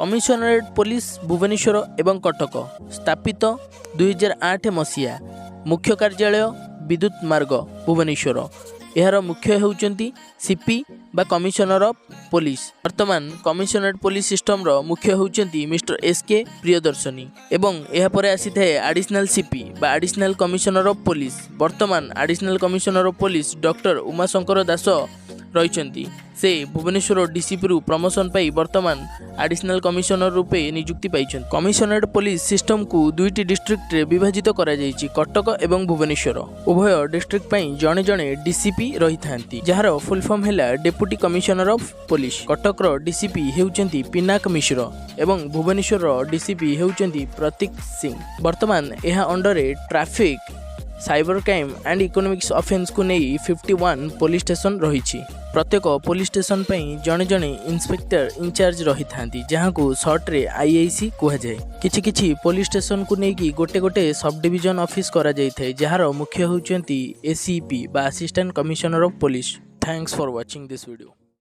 Commissionerate police Bhubaneswar एवं कटक स्थापित 2008 मसीहा। मुख्य कार्यालय विद्युत मार्ग भुवनेश्वर। यार मुख्य होउचंती सीपी बा कमिशनर ऑफ पुलिस। वर्तमान कमिशनरेट पुलिस सिस्टम रो मुख्य होउचंती मिस्टर एसके प्रियदर्शनी एवं यह पर आसी थाए एडिशनल सीपी बा एडिशनल कमिशनर ऑफ पुलिस। वर्तमान additional commissioner of police doctor Umashankar Das रही। से भुवनेश्वर डीसीपी रु प्रमोशन पाई वर्तमान एडिशनल कमिशनर रूपे नियुक्ति पाई। कमिशनरेट पुलिस सिस्टम को दुईटी डिस्ट्रिक्ट रे विभाजित करा जायछि, कटक एवं भुवनेश्वर। उभय डिस्ट्रिक्ट पाई जणे जणे डीसीपी रही थांती, जहार फुल फॉर्म हैला deputy commissioner of police. Cuttack रो डीसीपी हेउचंती पिनाक मिश्र एवं भुवनेश्वर रो डीसीपी हेउचंती प्रतीक सिंह। वर्तमान यह under traffic, cyber crime and economics offence को नहीं 51 पुलिस स्टेशन रही। प्रत्येक पुलिस स्टेशन पर जड़े जड़े इन्स्पेक्टर इंचार्ज रही था, जहाँ को सर्ट रे आईआईसी कह जाए। किछि पुलिस स्टेशन को लेकिन गोटे गोटे सब डिविजन ऑफिस करा जाय थे, जार मुख्य होउचंती एसीपी बा assistant commissioner of police. Thanks for watching this video.